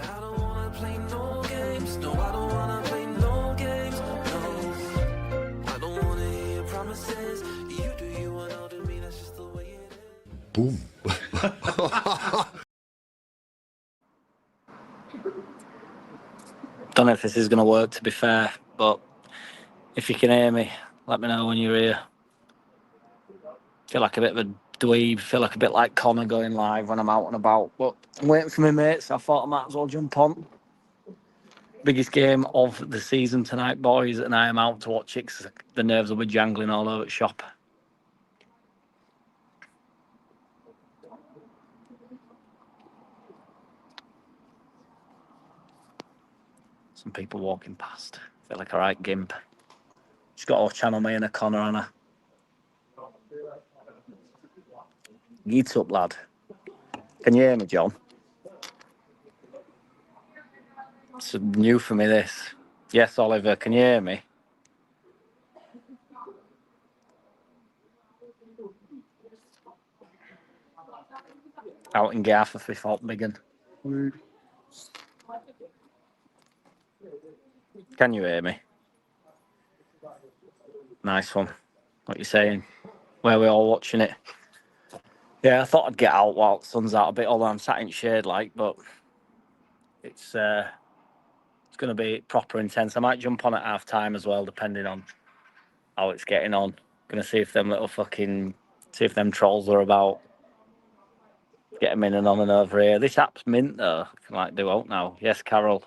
I don't wanna play no games. No, I don't wanna play no games. No, I don't wanna hear your promises. You do you and I'll do me. That's just the way it is. Boom. Don't know if this is going to work, to be fair, but if you can hear me, let me know when you're here. Feel like a bit of a dweeb, feel like a bit like Connor going live when I'm out and about, but I'm waiting for my mates, so I thought I might as well jump on. Biggest game of the season tonight, boys, and I am out to watch it because the nerves will be jangling all over the shop. Some people walking past. Feel like a right gimp. Just got to channel me and a Connor on her. Get up, lad. Can you hear me, John? It's new for me, this. Yes, Oliver, can you hear me? Out in Garforth with Fort Biggin. Can you hear me? Nice one. What you saying? Where we all watching it? Yeah, I thought I'd get out while the sun's out a bit, although I'm sat in shade like, but it's going to be proper intense. I might jump on at half time as well, depending on how it's getting on. Gonna see if them trolls are about. Get them in and on and over here. This app's mint though. I can like do out now. Yes, Carol.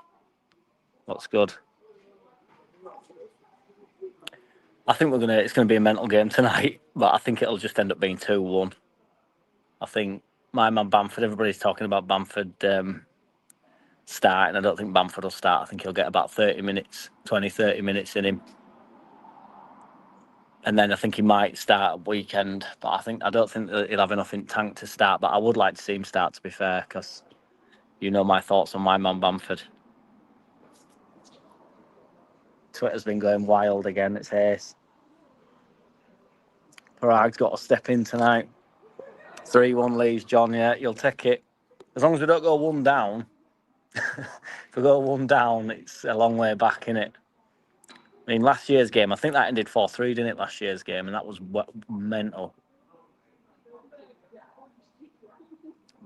What's good? I think it's gonna be a mental game tonight, but I think it'll just end up being 2-1. I think my man Bamford, everybody's talking about Bamford starting. I don't think Bamford will start. I think he'll get about 30 minutes in him. And then I think he might start at weekend, but I don't think that he'll have enough in tank to start. But I would like to see him start, to be fair, because you know my thoughts on my man Bamford. Twitter's been going wild again. It's ace. Prague's got to step in tonight. 3-1 Leeds, John. Yeah, you'll take it. As long as we don't go one down. If we go one down, it's a long way back, innit? I mean, last year's game, I think that ended 4-3, didn't it, last year's game? And that was mental.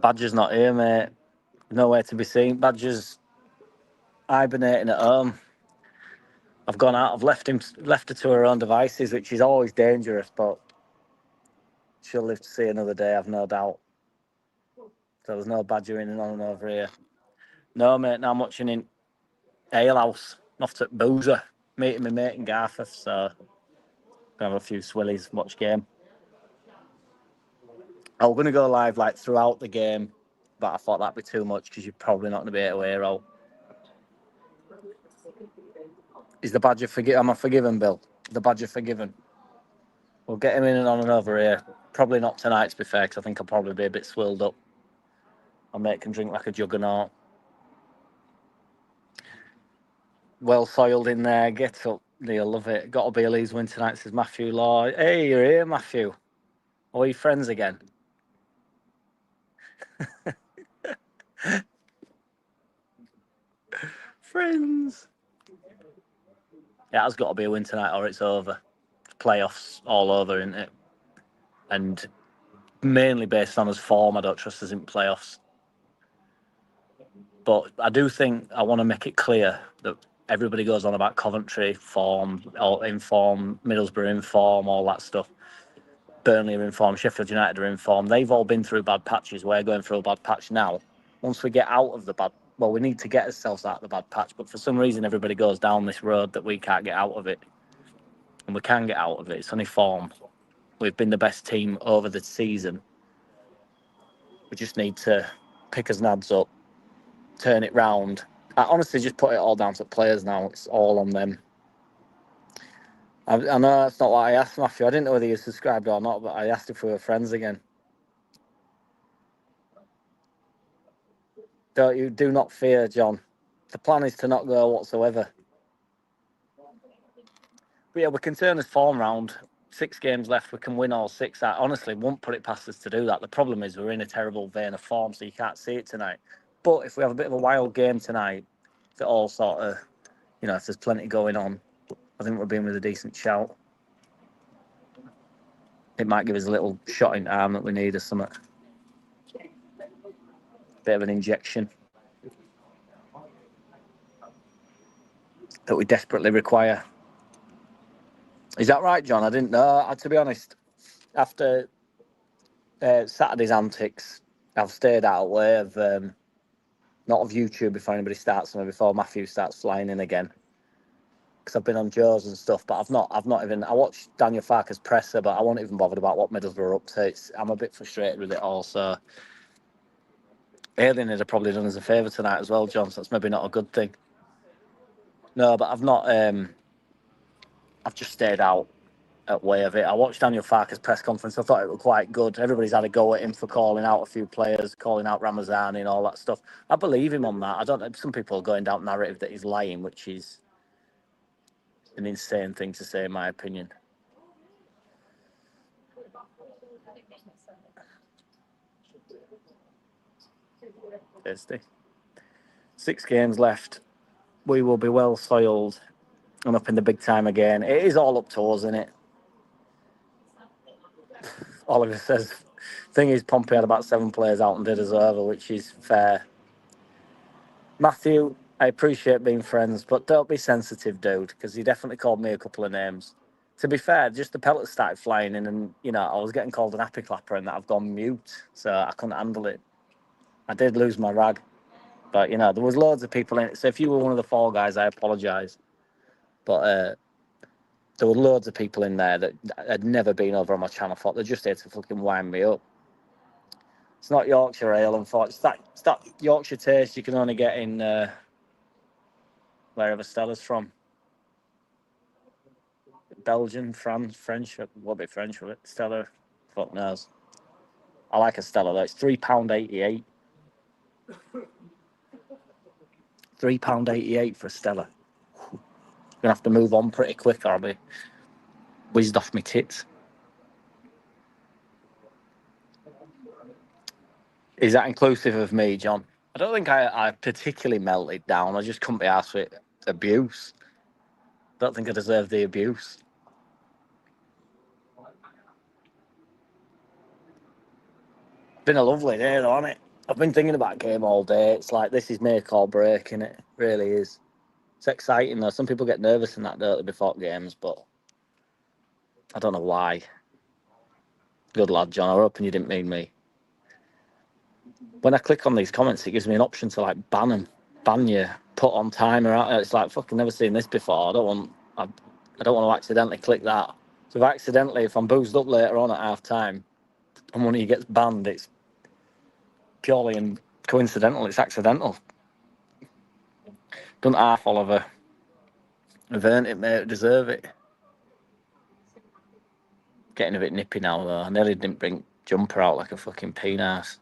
Badger's not here, mate. Nowhere to be seen. Badger's hibernating at home. I've gone out. I've left her to her own devices, which is always dangerous, but she'll live to see another day, I've no doubt. So there's no Badger in and on and over here. No, mate, now I'm watching in Alehouse, off at Boozer, meeting my mate in Garforth, so gonna have a few swillies, watch game. I'm going to go live like throughout the game, but I thought that'd be too much because you're probably not going to be able to hear out. Is the Badger forgiven? Am I forgiven, Bill? The Badger forgiven? We'll get him in and on and over here. Probably not tonight, to be fair, because I think I'll probably be a bit swilled up. My mate can drink like a juggernaut. Well soiled in there. Get up. They'll love it. Got to be a Leeds win tonight, says Matthew Law. Hey, you're here, Matthew. Are we friends again? Friends. It has got to be a win tonight or it's over. Playoffs all over, isn't it? And mainly based on his form, I don't trust us in playoffs. But I do think I want to make it clear that everybody goes on about Coventry form, all in form, Middlesbrough in form, all that stuff. Burnley are in form, Sheffield United are in form. They've all been through bad patches. We're going through a bad patch now. Once we get out of the bad, well, we need to get ourselves out of the bad patch. But for some reason, everybody goes down this road that we can't get out of it. And we can get out of it. It's only form. We've been the best team over the season. We just need to pick us nads up, turn it round. I honestly just put it all down to players now. It's all on them. I know that's not what I asked, Matthew. I didn't know whether you subscribed or not, but I asked if we were friends again. Do not fear, John. The plan is to not go whatsoever. But yeah, we can turn this form round. 6 games left, we can win all 6. I honestly won't put it past us to do that. The problem is we're in a terrible vein of form, so you can't see it tonight. But if we have a bit of a wild game tonight, if it all sort of, if there's plenty going on, I think we're being with a decent shout. It might give us a little shot in arm that we need or something. Bit of an injection that we desperately require. Is that right, John? I didn't know. To be honest, after Saturday's antics, I've stayed out of way of not of YouTube before anybody starts me, before Matthew starts flying in again. Because I've been on Joe's and stuff, but I've not even. I watched Daniel Farke's presser, but I wasn't even bothered about what Middlesbrough were up to. I'm a bit frustrated with it all. So Alien had probably done us a favour tonight as well, John. So that's maybe not a good thing. No, but I've not. I've just stayed out way of it. I watched Daniel Farke's press conference. I thought it was quite good. Everybody's had a go at him for calling out a few players, calling out Ramazani and all that stuff. I believe him on that. I don't know. Some people are going down narrative that he's lying, which is an insane thing to say, in my opinion. Thursday. 6 games left. We will be well soiled and up in the big time again. It is all up to us, isn't it? Oliver says, thing is, Pompey had about 7 players out and did us over, which is fair. Matthew, I appreciate being friends, but don't be sensitive, dude, because he definitely called me a couple of names. To be fair, just the pellets started flying in and, I was getting called an happy clapper and that I've gone mute, so I couldn't handle it. I did lose my rag, but, there was loads of people in it. So if you were one of the fall guys, I apologise. But there were loads of people in there that had never been over on my channel. I thought they're just here to fucking wind me up. It's not Yorkshire ale, unfortunately. It's that Yorkshire taste you can only get in wherever Stella's from. Belgian, France, French. What be French with it? Stella, fuck knows. I like a Stella though. It's £3.88. £3.88 for a Stella. Gonna have to move on pretty quick, or I'll be whizzed off my tits. Is that inclusive of me, John? I don't think I particularly melted down. I just couldn't be arsed with abuse. Don't think I deserve the abuse. Been a lovely day, though, hasn't it? I've been thinking about game all day. It's like this is make or break, innit? It really is. It's exciting, though. Some people get nervous in that, don't they, before games, but I don't know why. Good lad, John. I'm hoping you didn't mean me. When I click on these comments, it gives me an option to like ban you, put on timer. It's like fucking never seen this before. I don't want to accidentally click that. So if I'm boozed up later on at half time, and one of you gets banned, it's purely and coincidental. It's accidental. Don't half Oliver have earned it, mate. Deserve it. Getting a bit nippy now though. I nearly didn't bring jumper out like a fucking penis.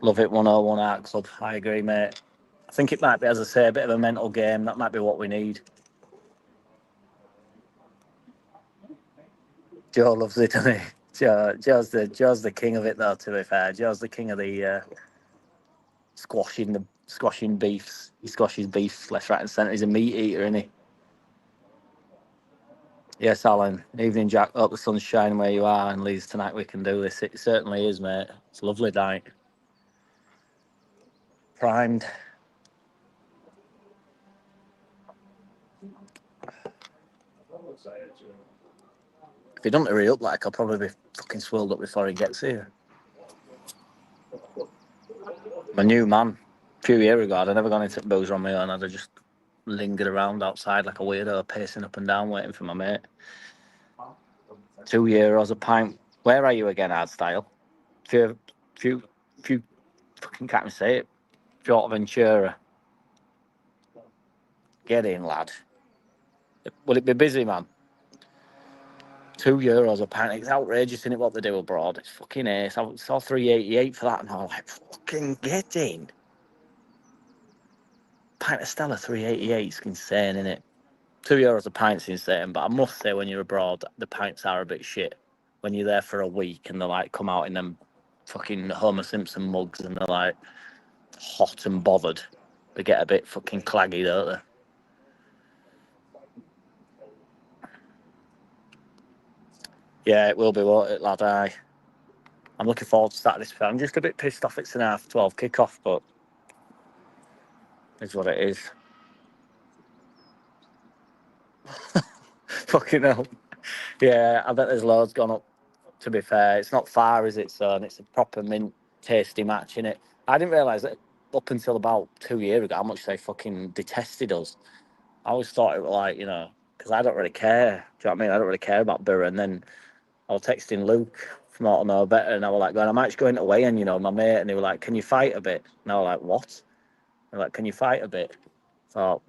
Love it, 101 Art Club. I agree, mate. I think it might be, as I say, a bit of a mental game. That might be what we need. Joe loves it, doesn't he? Joe's the king of it, though. To be fair, Joe's the king of the squashing beefs. He squashes beef left, right, and centre. He's a meat eater, isn't he? Yes, Alan. Evening, Jack. Hope the sun's shining where you are in Leeds tonight. We can do this. It certainly is, mate. It's a lovely night. Primed. If he doesn't hurry up, like, I'll probably be fucking swirled up before he gets here. My new man. A few years ago, I'd have never gone into boozer on my own. I'd have just lingered around outside like a weirdo, pacing up and down, waiting for my mate. €2 a pint. Where are you again, Hardstyle? Few, fucking can't even say it. Ventura. Get in, lad. Will it be busy, man? €2 a pint. It's outrageous, isn't it, what they do abroad? It's fucking ace. I saw $3.88 for that, and I'm like, fucking get in. Pint of Stella, $3.88. It's insane, isn't it? €2 a pint's insane, but I must say, when you're abroad, the pints are a bit shit. When you're there for a week and they like come out in them fucking Homer Simpson mugs and they're like hot and bothered. They get a bit fucking claggy, don't they? Yeah, it will be, won't it, lad? I'm looking forward to starting this. I'm just a bit pissed off it's an 12:30 kickoff, but it's what it is. Fucking hell. Yeah, I bet there's loads gone up, to be fair. It's not far, is it, son? It's a proper mint, tasty match, innit? I didn't realise that up until about 2 years ago how much they fucking detested us. I always thought it was like, because I don't really care. Do you know what I mean? I don't really care about Borough. And then I was texting Luke from Ought to Know Better, and I was like, going, I'm actually going away, and my mate, and they were like, can you fight a bit? And I was like, what? They're like, can you fight a bit? So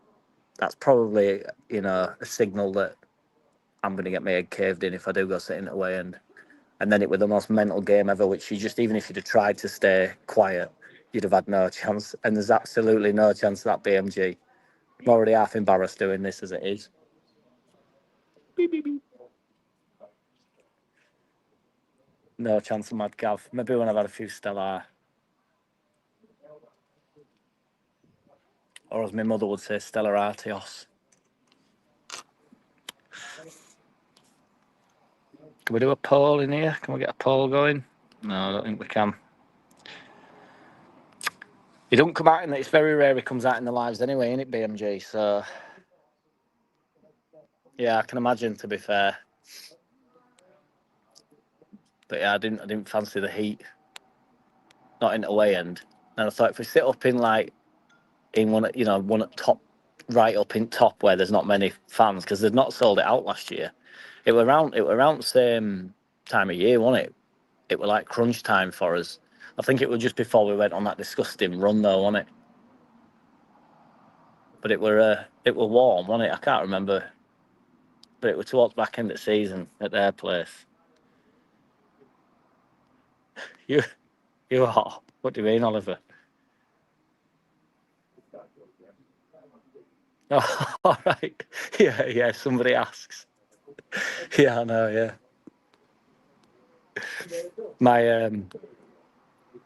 that's probably, a signal that I'm going to get my head caved in if I do go sitting away. And then it was the most mental game ever, which even if you'd have tried to stay quiet, you'd have had no chance. And there's absolutely no chance of that BMG. I'm already half embarrassed doing this as it is. Beep, beep, beep. No chance of Mad Gav. Maybe when I've had a few Stellar. Or as my mother would say, Stellar Artios. Can we do a poll in here? Can we get a poll going? No, I don't think we can. He don't come out in it's very rare he comes out in the lives anyway, ain't it, BMG? So yeah, I can imagine, to be fair. But yeah, I didn't fancy the heat. Not in the away end. And I thought if we sit up in one at top, right up in top where there's not many fans, because they've not sold it out last year. It were around the same time of year, wasn't it? It were like crunch time for us. I think it was just before we went on that disgusting run though, wasn't it? But it were warm, wasn't it? I can't remember. But it was towards back end of the season at their place. You you are. What do you mean, Oliver? Oh, all right. Yeah. Somebody asks. Yeah, I know. Yeah.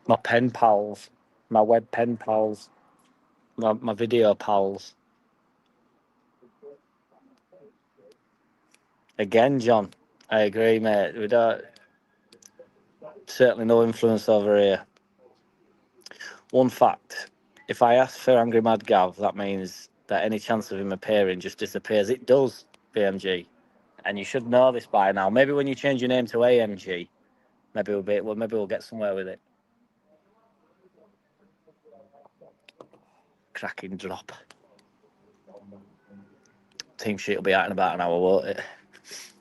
My pen pals, my web pen pals, my video pals. Again, John. I agree, mate. We don't certainly no influence over here. One fact: if I ask for Angry Mad Gav, that means that any chance of him appearing just disappears. It does, BMG, and you should know this by now. Maybe when you change your name to AMG, maybe we'll get somewhere with it. Cracking drop. Team sheet will be out in about an hour, won't it?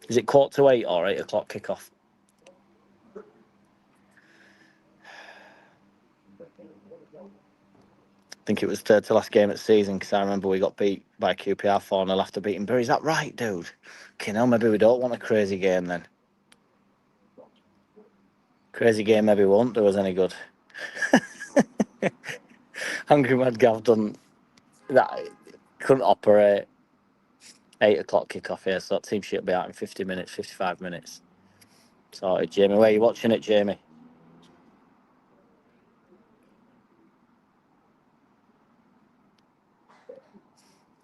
Is it 7:45 or 8:00 kickoff? I think it was third to last game of the season because I remember we got beat by QPR 4-0 after beating Bury. Is that right, dude? Okay, now maybe we don't want a crazy game then. Crazy game maybe won't do us any good. Hungry Mad Gav done that. Couldn't operate. 8:00 kickoff here, so that team sheet will be out in 50 minutes, 55 minutes. Sorted, Jamie. Where are you watching it, Jamie?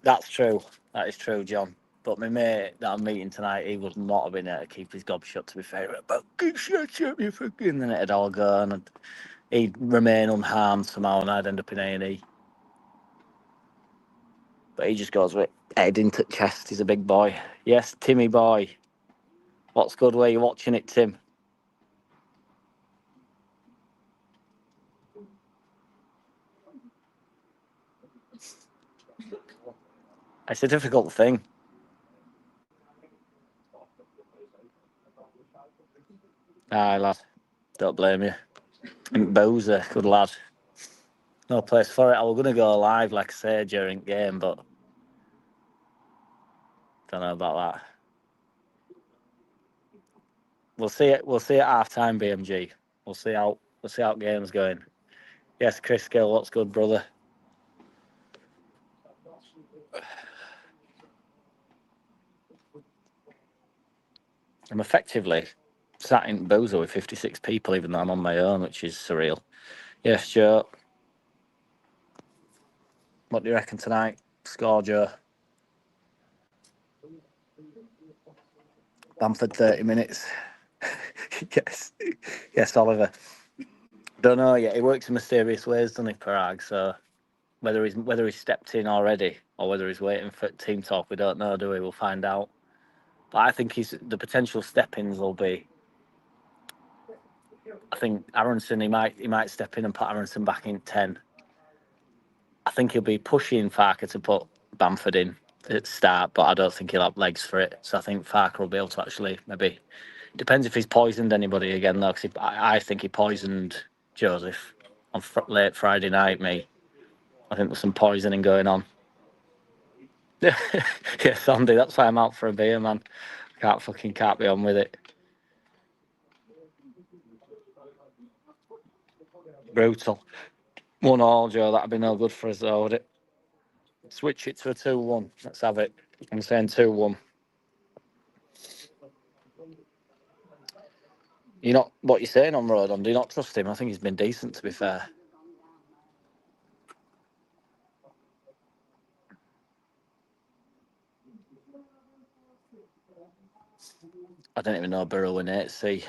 That's true. That is true, John. But my mate that I'm meeting tonight, he would not have been able to keep his gob shut, to be fair. But shut up, you fucking. And then it'd all go, and he'd remain unharmed somehow, and I'd end up in A&E. But he just goes with head into chest. He's a big boy. Yes, Timmy boy. What's good? Where you watching it, Tim? It's a difficult thing. Aye, lad. Don't blame you. And Bowser, good lad. No place for it. I was going to go live, like I say, during game, but don't know about that. We'll see it. We'll see at half time, BMG. We'll see how game's going. Yes, Chris Gill, what's good, brother? I'm effectively sat in Bozo with 56 people, even though I'm on my own, which is surreal. Yes, Joe. What do you reckon tonight? Score, Joe. Bamford 30 minutes. Yes. Yes, Oliver. Don't know yet. He works in mysterious ways, doesn't he, Parag? So whether he's stepped in already or whether he's waiting for team talk, we don't know, do we? We'll find out. But I think the potential step-ins will be. I think Aronson, he might step in and put Aronson back in 10. I think he'll be pushing Farker to put Bamford in at start, but I don't think he'll have legs for it. So I think Farker will be able to actually maybe. Depends if he's poisoned anybody again, though, because I think he poisoned Joseph on late Friday night, me. I think there's some poisoning going on. Yeah, Sandy, that's why I'm out for a beer, man. Can't be on with it. Brutal. 1-1, Joe. That'd be no good for us, though, would it? Switch it to a 2-1. Let's have it. I'm saying 2-1. You're not what you're saying on Rodon. Do you not trust him? I think he's been decent, to be fair. I don't even know Burrow in 8C.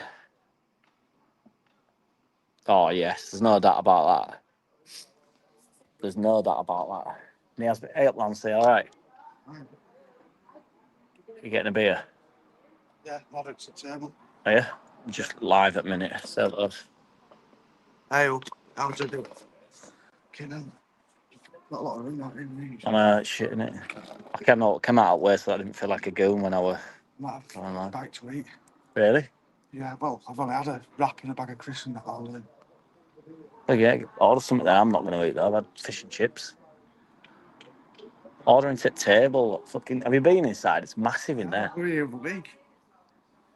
Oh yes, there's no doubt about that. There's no doubt about that. And he has been. Hey up, Lancey. All right. You getting a beer? Yeah, not at the table. Are you? Just live at minute. So those. Hey, how's it doing? Kidding. Not a lot of room out in these. I know, it's shit, innit? I came out of work so I didn't feel like a goon when I were. Might have a bite to eat. Really? Yeah, well, I've only had a wrap and a bag of crisps and that all in. Oh yeah, order something there. I'm not going to eat though. I've had fish and chips. Ordering to table. Fucking. Have you been inside? It's massive in there. We're here every week.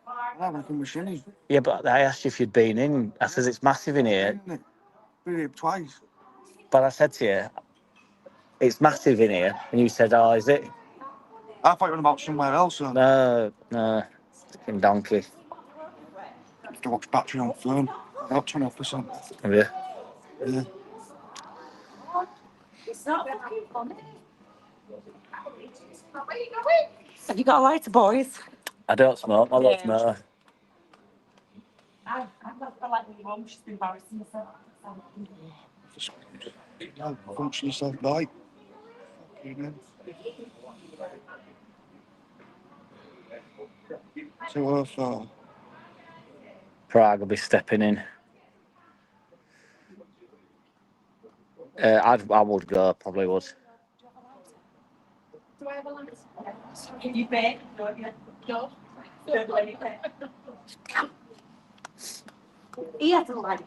I don't want to come with Shinny. Yeah, but I asked you if you'd been in. I says it's massive in here. Been here twice. But I said to you, it's massive in here. And you said, oh, is it? I thought you were about somewhere else. So No. Fucking donkey. I have to watch battery on phone. About 20%. Have you? Yeah. Have you got a lighter, boys? I don't smoke. I love smoke. I've got a lighter with mum. She's been embarrassing herself. No, function yourself right. Fucking hell. So, Prague will be stepping in. I would go. Probably would. Do I have a lighter? You pay, don't you? No. He has a lighter.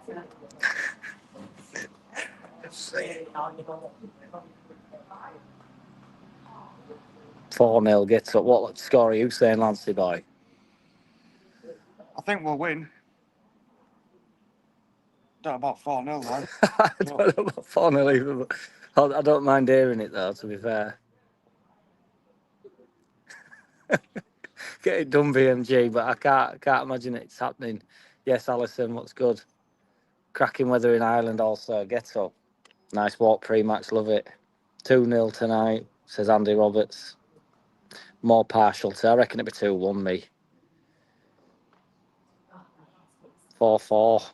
4-0 gets up. What score are you saying, Lancey boy? I think we'll win. Don't know about 4-0 though. I don't know about 4-0 either, but I don't mind hearing it though, to be fair. Get it done, BMG, but I can't imagine it's happening. Yes, Alison, what's good? Cracking weather in Ireland also. Get up. Nice walk pre-match, love it. 2-0 tonight, says Andy Roberts. More partial to, I reckon it'd be 2-1 me. 4-4.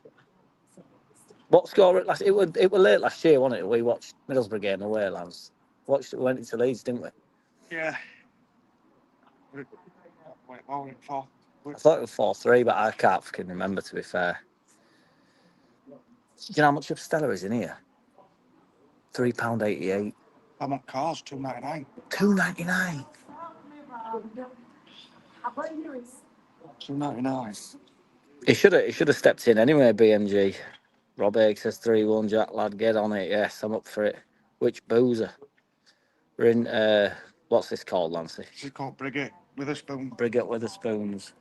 What score at last? It was late last year, wasn't it? We watched Middlesbrough game away, lads. We went into Leeds, didn't we? Yeah. Wait, what were it for? I thought it was 4-3, but I can't fucking remember, to be fair. Do you know how much of Stella is in here? £3.88. I'm on cars, $2.99. £2.99. $2.99. He should have stepped in anyway, BMG. Rob Egg says 3-1, Jack lad, get on it. Yes, I'm up for it. Which boozer? We're in, what's this called, Lancey? This is called Brigade Witherspoon. Brigade Witherspoons.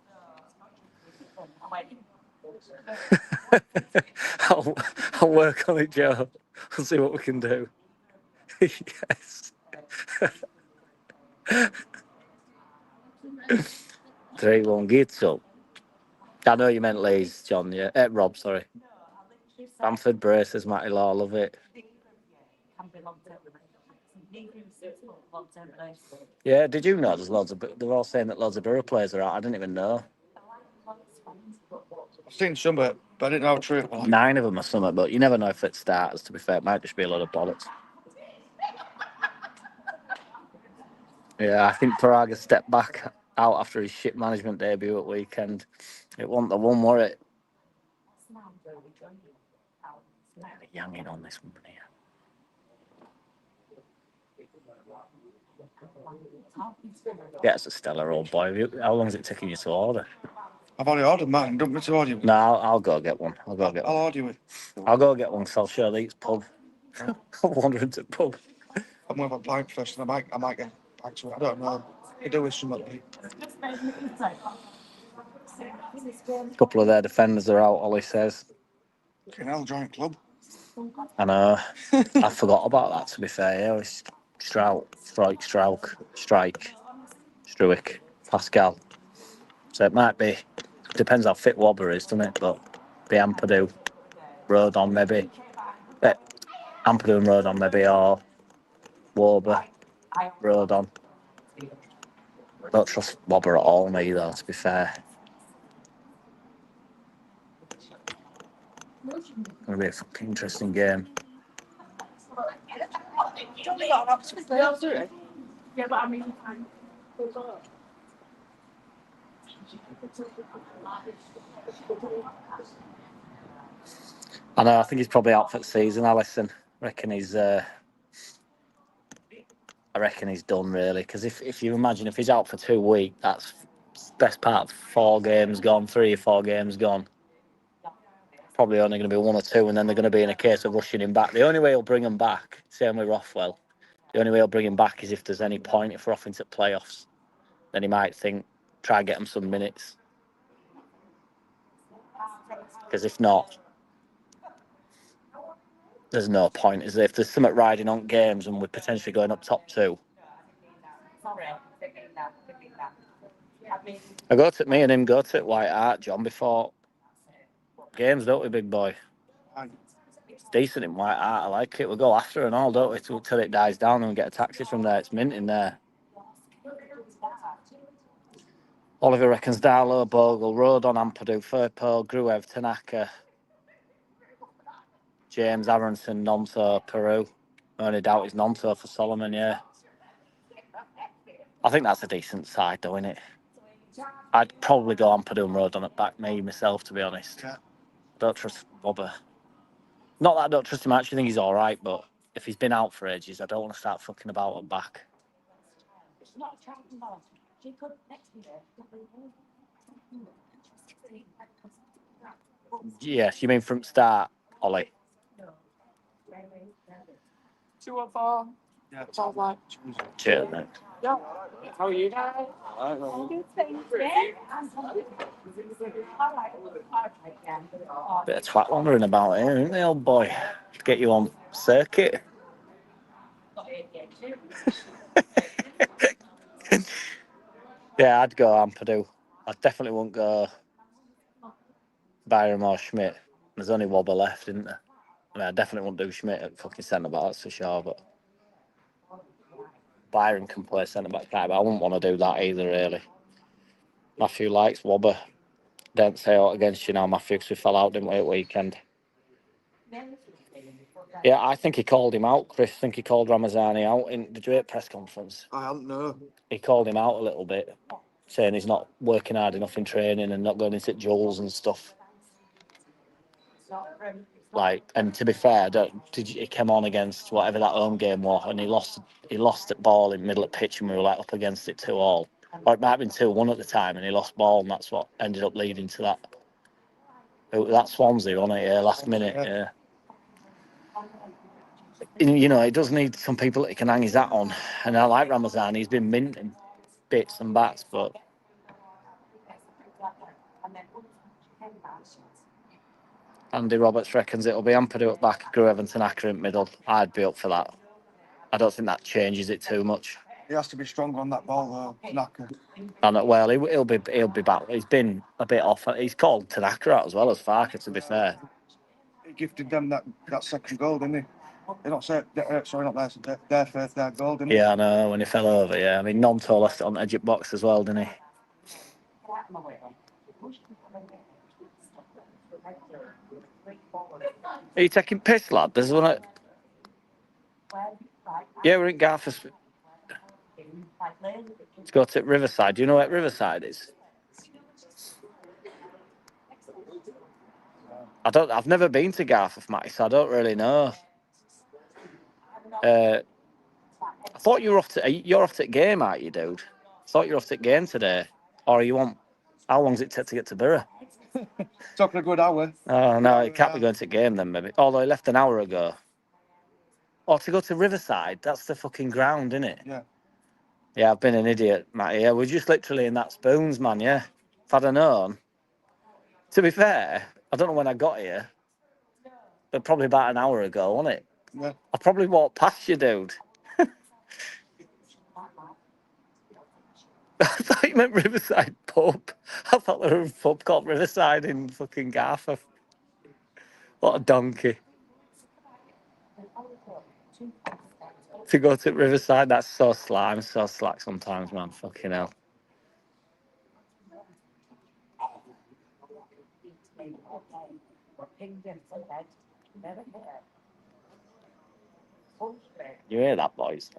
I'll work on it, Joe. We'll see what we can do. Yes. 3-1, gets up. I know you meant Leeds, John, yeah. Rob, sorry. Bamford braces, Matty Law, love it. Yeah, did you know there's loads of... They're all saying that loads of Borough players are out. I didn't even know. I've seen some of it, but I didn't know how true it was. 9 of them are something, but you never know if it starts, to be fair. It might just be a lot of bollocks. Yeah, I think Paraga stepped back out after his shit management debut at weekend. It wasn't the one, were it? Younging on this one here. Yeah, it's a stellar old boy. How long is it taking you to order? I've already ordered mine. Don't want me to order you. No, I'll go get one. I'll order you it. I'll go get one, so I'll show these pub. I'll wander into the pub. I'm going to have a pint first, and I might get back to it. I don't know. I do with somebody. A couple of their defenders are out, Ollie says. Okay, now joint club. I know. I forgot about that, to be fair. Yeah, it's Struik, Struick, Pascal. So it might be... Depends how fit Wobber is, doesn't it? But be Ampadu, Rodon maybe. Ampadu and Rodon maybe, or Wobber, Rodon. I don't trust Wobber at all, me, though, to be fair. Gonna be a fucking interesting game. Yeah, but I mean, I know, I think he's probably out for the season, Alison. I reckon he's done, really. Because if you imagine, if he's out for 2 weeks, that's best part of 4 games gone, 3 or 4 games gone. Probably only going to be 1 or 2, and then they're going to be in a case of rushing him back. The only way he'll bring him back, same with Rothwell, the only way he'll bring him back is if there's any point, if we're off into playoffs. Then he might think, try and get him some minutes. Because if not, there's no point, is there? If there's something riding on games and we're potentially going up top 2. Me and him go to White Hart, John, before games, don't we, big boy? It's decent in White Hart, I like it. We'll go after and all, don't we, till it dies down and we get a taxi from there. It's mint in there. Oliver reckons Darlow, Bogle, Rodon, Ampadu, Firpo, Gruev, Tanaka, James, Aronson, Nonto, Peru. Only doubt is Nonto for Solomon, yeah. I think that's a decent side, though, isn't it? I'd probably go Ampadu and Rodon at back, myself, to be honest. Yeah. Don't trust Wobber. Not that I don't trust him, I actually think he's all right, but if he's been out for ages, I don't want to start fucking about at back. Yes, you mean from start, Ollie? 2 or 4. Yeah. Sounds like. Cheers, mate. Yeah. How are you guys? Bit of twat wandering about here, isn't they, old boy? To get you on circuit. Yeah, I'd go Ampadu. I definitely wouldn't go Byram or Schmidt. There's only Wobber left, isn't there? I mean, I definitely wouldn't do Schmidt at fucking centre back, that's for sure. But Byron can play centre back, but I wouldn't want to do that either, really. Matthew likes Wobber. Don't say out against you now, Matthew, because we fell out, didn't we, at weekend? Yeah, I think he called him out, Chris. I think he called Ramazani out in the Drake press conference. I don't know. He called him out a little bit, saying he's not working hard enough in training and not going into duels and stuff. Like, and to be fair, he came on against whatever that home game was, and he lost the ball in middle of pitch, and we were like up against it 2-2. Or it might have been 2-1 at the time, and he lost ball, and that's what ended up leading to that. That Swansea, wasn't it? Yeah, last minute, yeah. You know, it does need some people that he can hang his hat on, and I like Ramazan. He's been minting bits and bats, but Andy Roberts reckons it'll be Ampadu at back, Gruev and Tanaka in middle. I'd be up for that. I don't think that changes it too much. He has to be strong on that ball, though, Tanaka. And well, he'll be back. He's been a bit off. He's called Tanaka out as well as Farker, to be fair. He gifted them that second goal, didn't he? They're not sorry, not theirs. Their first, their goal, didn't Yeah, I know, when he fell over, yeah. I mean, Nonto left it on the edge of box as well, didn't he? Are you taking piss, lad? There's one at... Yeah, we're in Garforth. Let's go to Riverside. Do you know where Riverside is? I've never been to Garforth, Matty, so I don't really know. I thought you were off to... You're off to the game, aren't you, dude? I thought you were off to the game today. Or are you on... How long does it take to get to Borough? Talking a good hour. Oh, no, it can't be going to the game then, maybe. Although he left an hour ago. Or to go to Riverside, that's the fucking ground, isn't it? Yeah. Yeah, I've been an idiot, Matty. Yeah, we're just literally in that Spoons, man, yeah. If I'd have known. To be fair, I don't know when I got here, but probably about an hour ago, wasn't it? Yeah. I probably walked past you, dude. I thought you meant Riverside pub. I thought there was a pub called Riverside in fucking Garforth. What a donkey. To go to Riverside, that's so slime, so slack sometimes, man. Fucking hell. You hear that, boys?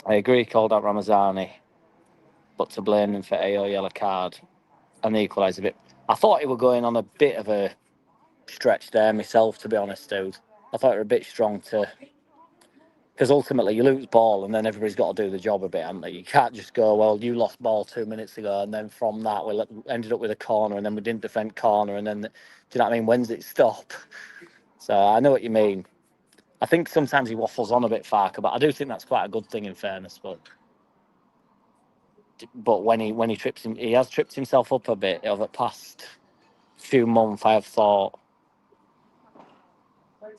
I agree, he called out Ramazani, but to blame him for AO yellow card and the equaliser bit. I thought he were going on a bit of a stretch there myself, to be honest, dude. I thought it were a bit strong to... Because ultimately you lose ball and then everybody's got to do the job a bit, haven't they? You can't just go, well, you lost ball 2 minutes ago and then from that we ended up with a corner and then we didn't defend corner and then, do you know what I mean? When's it stop? So I know what you mean. I think sometimes he waffles on a bit, Farker, but I do think that's quite a good thing in fairness. But when he trips him, he has tripped himself up a bit over the past few months. I have thought,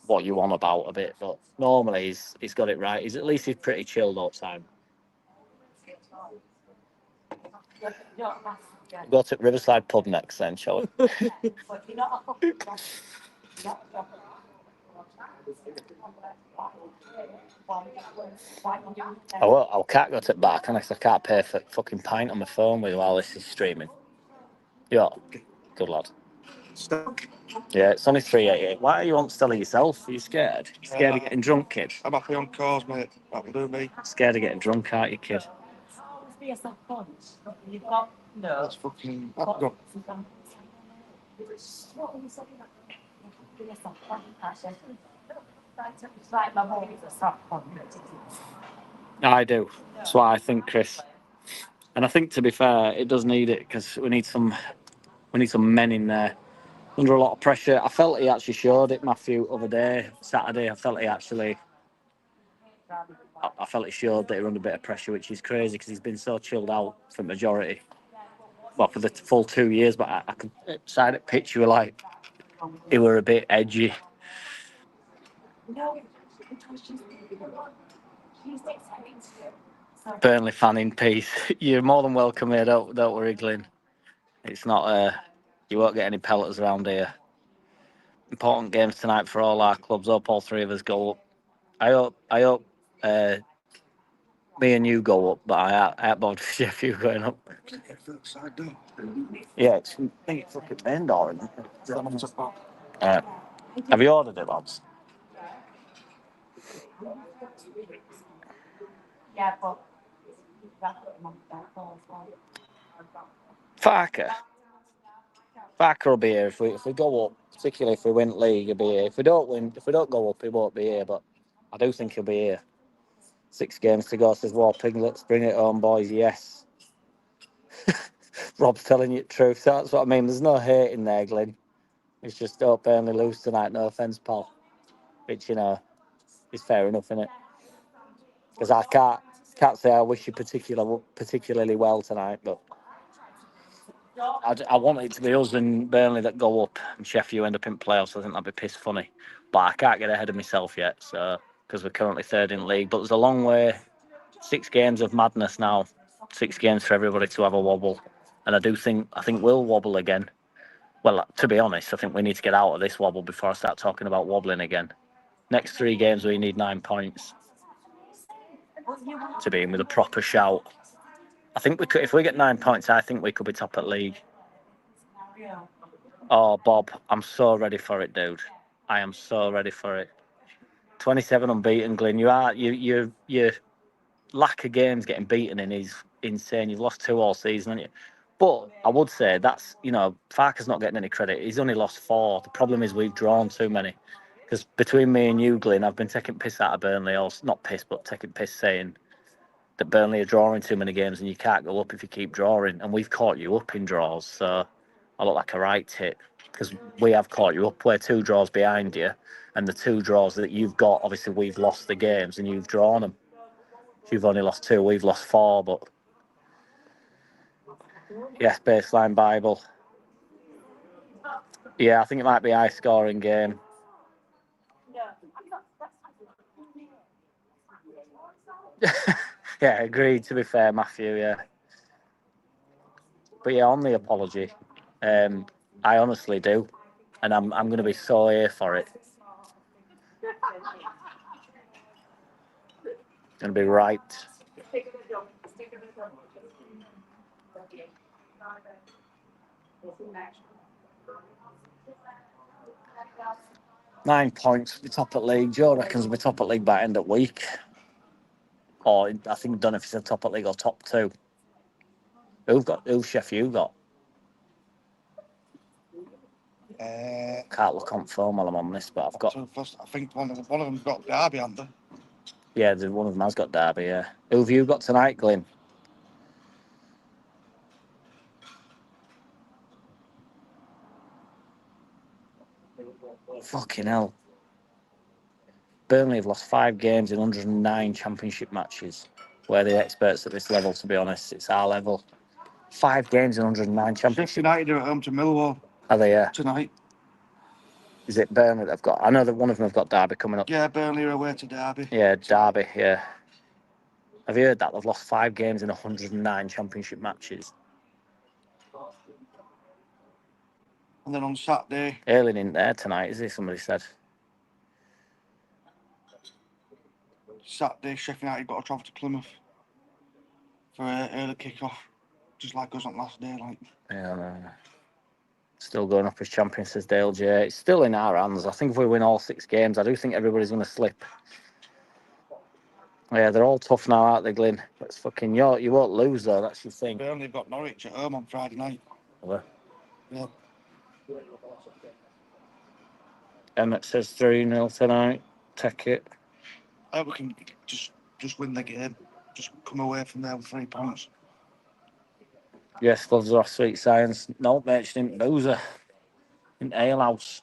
what you on about a bit, but normally he's got it right. He's pretty chilled all the time. Go to Riverside pub next, then, shall we? I can't go to the bar, can I? 'Cause I can't pay for fucking pint on my phone with while this is streaming. Yeah, good lad. Yeah, it's only 388. Why are you on still yourself? Are you scared? You scared of getting drunk, kid? I'm happy on cause, mate. That'll do me. Scared of getting drunk, aren't you, kid? That's fucking... I've got... I do. That's what I think, Chris. And I think, to be fair, it does need it because we need some men in there under a lot of pressure. I felt he actually showed it, Matthew, other day, Saturday. I felt he showed that he was under a bit of pressure, which is crazy because he's been so chilled out for the majority. Well, for the full 2 years, but I could side at pitch, you were like, he were a bit edgy. Burnley fan in peace. You're more than welcome here, don't worry, Glyn. It's not, you won't get any pelleters around here. Important games tonight for all our clubs. Hope all three of us go up. I hope me and you go up, but I ain't bothered to see if you going up. Yeah, I think it's fucking main door, isn't it? Have you ordered it, lads? Yeah, but Farker will be here if we go up, particularly if we win league, he'll be here. If we don't go up, he won't be here, but I do think he'll be here. 6 games to go, says Warping. Let's bring it home, boys. Yes. Rob's telling you the truth. So that's what I mean. There's no hate in there, Glyn. It's just hope Burnley lose tonight. No offence, pal. Which, you know, is fair enough, isn't it? Because I can't say I wish you particularly well tonight, but I want it to be us and Burnley that go up and Sheffield end up in playoffs. I think that'd be piss funny. But I can't get ahead of myself yet, so because we're currently third in the league. But there's a long way. 6 games of madness now. 6 games for everybody to have a wobble. and I think we'll wobble again. Well, to be honest, I think we need to get out of this wobble before I start talking about wobbling again. Next 3 games, we need 9 points to be in with a proper shout. I think we could, if we get 9 points, I think we could be top at league. Oh, Bob, I'm so ready for it, dude. I am so ready for it. 27 unbeaten, Glyn. Your lack of games getting beaten in is insane. You've lost 2 all season, haven't you? But I would say that's, Farker's not getting any credit. He's only lost 4. The problem is we've drawn too many. Because between me and you, Glyn, I've been taking piss out of Burnley, or not piss, but taking piss saying that Burnley are drawing too many games and you can't go up if you keep drawing. And we've caught you up in draws, so I look like a right tit because we have caught you up. We're 2 draws behind you, and the 2 draws that you've got, obviously we've lost the games and you've drawn them. You've only lost 2, we've lost 4, but yes, baseline Bible. Yeah, I think it might be a high scoring game. Yeah, agreed, to be fair, Matthew, yeah. But yeah, on the apology, I honestly do. And I'm going to be so here for it. Going to be right. Nine points, we'll be top at league. Joe reckons we'll be top at league by end of week. Or I think, don't know if it's top at league or top 2. Who's Sheffield got? Can't look on film while I'm on this, but I've got. So first, I think one of them's got Derby under. Yeah, one of them has got Derby. Yeah. Who have you got tonight, Glyn? Fucking hell. Burnley have lost 5 games in 109 championship matches. We're the experts at this level, to be honest. It's our level. 5 games in 109 championship. Sheffield United are at home to Millwall Are they? Yeah. tonight. Is it Burnley they've got? I know that one of them have got Derby coming up. Yeah, Burnley are away to Derby. Yeah, Derby, yeah. Have you heard that? They've lost 5 games in 109 championship matches. And then on Saturday, Ailing isn't there tonight, is he? Somebody said. Sheffield United got to travel to Plymouth for an early kick-off, just like us on last day. Like, Yeah, no. Still going up as champion, says Dale J. It's still in our hands. I think if we win all 6 games, I do think everybody's going to slip. Yeah, they're all tough now, aren't they, Glyn? It's fucking you won't lose though. That's your thing. Burnley have got Norwich at home on Friday night. Well, Yeah. Emmett says 3-0 tonight. Take it. I hope we can just win the game. Just come away from there with 3 points. Yes, loves are sweet science. No, mate, she didn't boozer. In Ale House.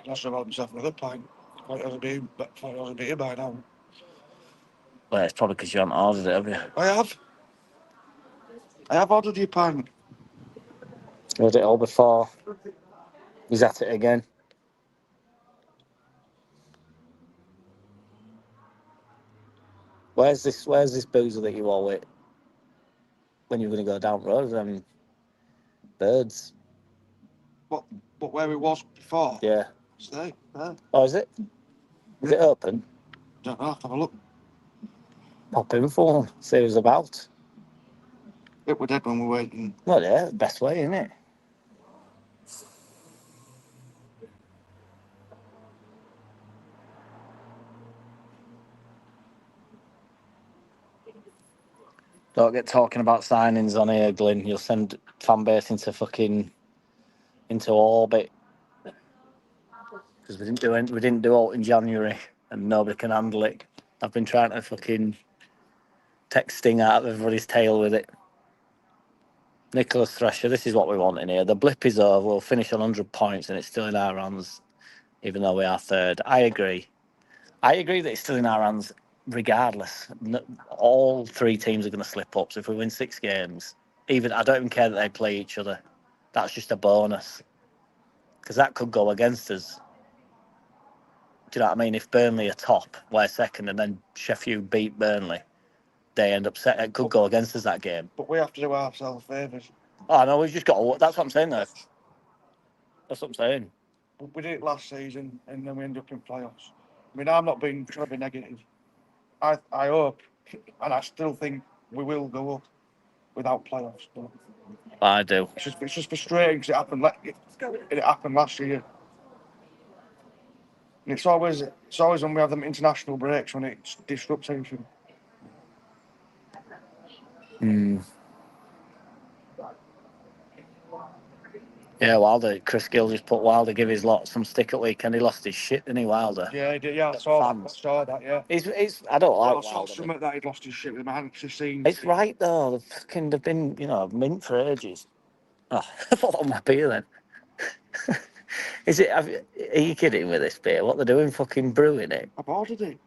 That's about himself another pint. Thought it was a beer by now. Well, it's probably because you haven't ordered it, have you? I have ordered your pint. Ordered it all before. He's at it again. Where's this boozer that you all with? When you're going to go down road, birds. But where it was before? Yeah. Stay there. Oh, is it? Is it open? Don't know. Have a look. Pop in for them. See who's about. It were dead when we were waiting. Well, yeah, the best way, isn't it? Don't get talking about signings on here, Glyn. You'll send fan base into orbit. Because we didn't do alt in January, and nobody can handle it. I've been trying to fucking text Sting out of everybody's tail with it. Nicholas Thresher, this is what we want in here. The blip is over. We'll finish on 100 points, and it's still in our hands, even though we are 3rd. I agree that it's still in our hands, regardless. All 3 teams are going to slip up. So if we win 6 games, I don't even care that they play each other. That's just a bonus, because that could go against us. Do you know what I mean? If Burnley are top, we're 2nd, and then Sheffield beat Burnley, they end up it could go against us that game. But we have to do ourselves favours. Oh no, we've just got to. That's what I'm saying though. That's what I'm saying. We did it last season, and then we ended up in playoffs. I mean, I'm not being trying to be negative. I hope, and I still think we will go up without playoffs. But I do. it's just frustrating because it happened last year. And it's always when we have them international breaks when it disrupts everything. Yeah, Wilder. Chris Gill just put Wilder give his lot some stick at weekend. He lost his shit, didn't he, Wilder? Yeah, he did. Yeah, I saw that. Yeah. He's. I don't like I saw Wilder. something that he'd lost his shit with him. I hadn't actually seen. It's right though. They've been mint for ages. Oh, I thought that might be then. Is it? Are you kidding with this beer? What they're doing? Fucking brewing it. I've ordered it.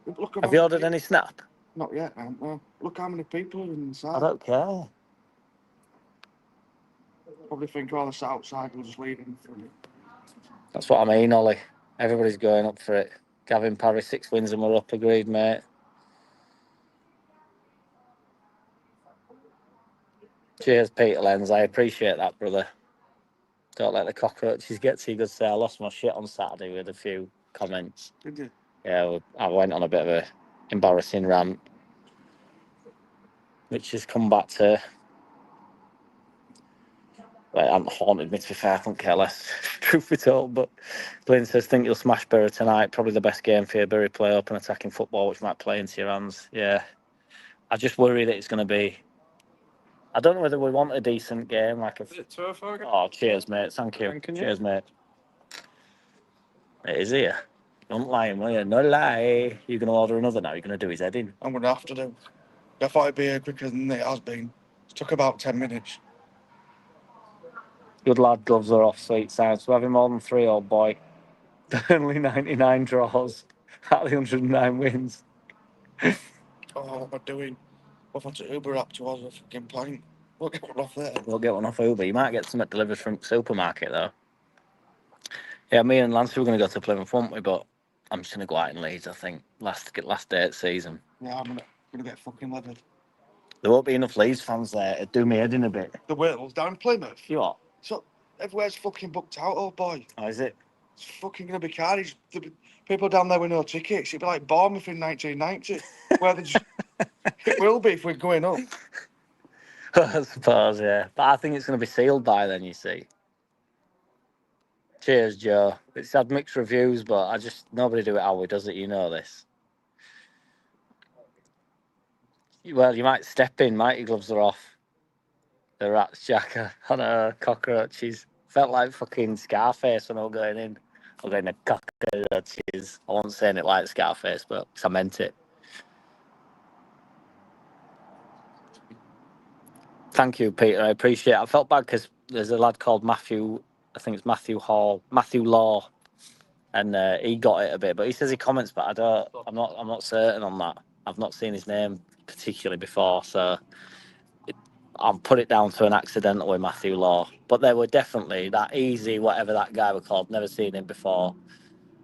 Look, Have you ordered any snap? Not yet, man. No. Look how many people are inside. I don't care. Probably think all this outside will just leave him for it. That's what I mean, Ollie. Everybody's going up for it. Gavin Parry, 6 wins and we're up. Agreed, mate. Cheers, Peter Lenz. I appreciate that, brother. Don't let the cockroaches get to you. Good say I lost my shit on Saturday with a few comments. Did you? Yeah, I went on a bit of a embarrassing rant, which has come back to. Well, it hasn't haunted me, to be fair. I couldn't care less, truth be told. But Glyn says, think you'll smash Bury tonight. Probably the best game for you. Bury play open attacking football, which might play into your hands. Yeah. I just worry that it's going to be. I don't know whether we want a decent game. Like a. Oh, cheers, mate. Thank you. Cheers, mate. It is here. Don't lie, will you? No lie. You're going to order another now? You're going to do his head in? I'm going to have to do. I thought it'd be here quicker than it has been. It took about 10 minutes. Good lad, gloves are off, sweet sounds. We're having more than 3, old boy. Only 99 draws out of the 109 wins. Oh, what am I doing? What if I took Uber up towards a fucking pint? We'll get one off there. We'll get one off Uber. You might get something delivered from supermarket, though. Yeah, me and Lance were going to go to Plymouth, weren't we? But I'm just going to go out in Leeds, I think. Last day at season. Yeah, I'm gonna get fucking leathered. There won't be enough Leeds fans there to do me head in a bit. The Wales down in Plymouth. You what? So everywhere's fucking booked out, old boy. Oh, is it? It's fucking gonna be carnage. The people down there with no tickets. It'd be like Bournemouth in 1990, where they just, it will be if we're going up. I suppose, yeah. But I think it's going to be sealed by then, you see. Cheers, Joe. It's had mixed reviews, but nobody do it how he does it, you know this. Well, you might step in, might your gloves are off. The rats, Jacker. I know, cockroaches. Felt like fucking Scarface when I was going in. I was going to cockroaches. I wasn't saying it like Scarface, but I meant it. Thank you, Peter. I appreciate it. I felt bad because there's a lad called Matthew. I think it's Matthew Law, and he got it a bit. But he says he comments, but I'm not certain on that. I've not seen his name particularly before, so I'll put it down to an accidental with Matthew Law. But they were definitely that easy, whatever that guy was called. Never seen him before.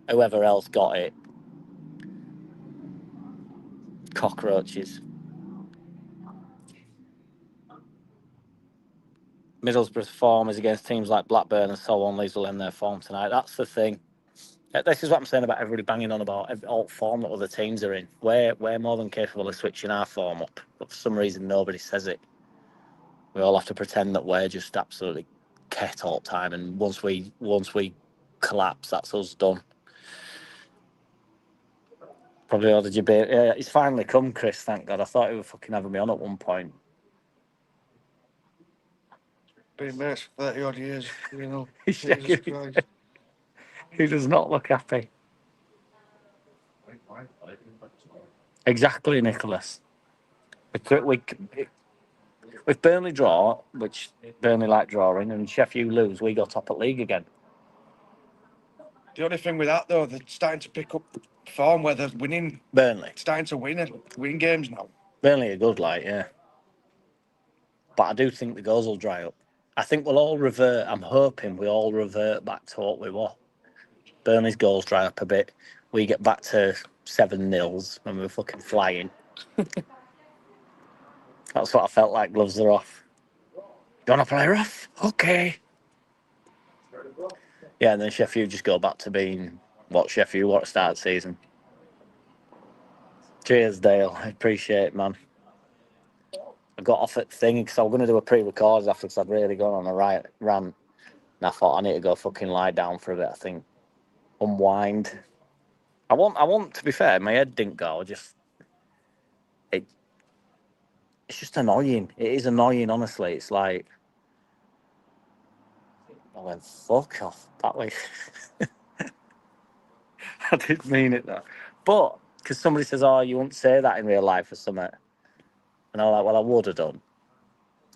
Whoever else got it. Cockroaches. Middlesbrough's form is against teams like Blackburn and so on. Leeds will end their form tonight. That's the thing. This is what I'm saying about everybody banging on about all form that other teams are in. We're more than capable of switching our form up, but for some reason nobody says it. We all have to pretend that we're just absolutely ket all the time, and once we collapse, that's us done. Probably ordered your beer. Yeah, it's finally come, Chris. Thank God. I thought he was fucking having me on at one point. Been mates for 30 odd years, you know. He's shaking. He does not look happy. Exactly, Nicholas. If Burnley draw, which Burnley like drawing, and Sheffield lose, we go top at league again. The only thing with that, though, they're starting to pick up form where they're winning. Burnley. Starting to win games now. Burnley are good, like, yeah. But I do think the goals will dry up. I think we'll all revert. I'm hoping we all revert back to what we were. Burnley's goals dry up a bit. We get back to 7-0 when we were fucking flying. That's what I felt like. Gloves are off. You want to play rough? Okay. Yeah, and then Sheffield just go back to being what Sheffield were at the start of the season. Cheers, Dale. I appreciate it, man. I got off at thing because I was going to do a pre-record after because I'd really gone on a rant. And I thought I need to go fucking lie down for a bit, I think. Unwind. I want to be fair, my head didn't go. It's just annoying. It is annoying, honestly. It's like, I went, fuck off. That way. I didn't mean it, though. But, because somebody says, oh, you wouldn't say that in real life or something. And I'm like, well, I would have done.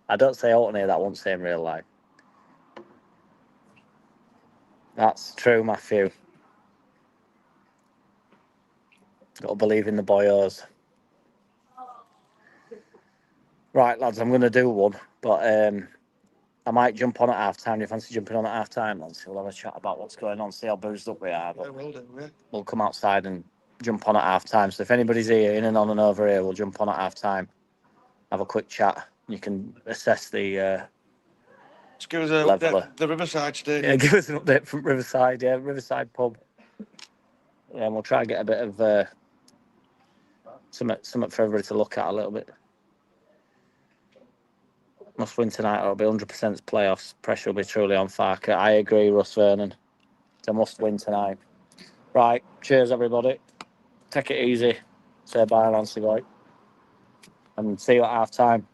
I don't say out here that I won't say in real life. That's true, Matthew. Got to believe in the boyos. Right, lads, I'm going to do one, but I might jump on at half time. Do you fancy jumping on at half time? Lads? We'll have a chat about what's going on, see how boozed up we are. But Yeah, will do, yeah. we'll come outside and jump on at half time. So if anybody's here, in and on and over here, we'll jump on at half time. Have a quick chat. You can assess the Just give us a Leveler. the Riverside Stadium. yeah, give us an update from Riverside. Yeah, Riverside pub. Yeah, and we'll try and get a bit of something for everybody to look at a little bit. Must win tonight or it'll be 100% playoffs. Pressure will be truly on Farker. I agree, Russ Vernon. It's a must win tonight. Right, cheers everybody. Take it easy. Say bye, Nancy boy. And see you at half time.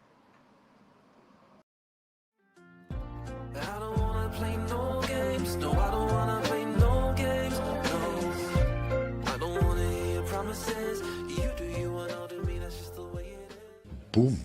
I don't wanna play no games. No, I don't wanna play no games. No, I don't wanna hear your promises. You do you and I'll do me. That's just the way it is. Boom.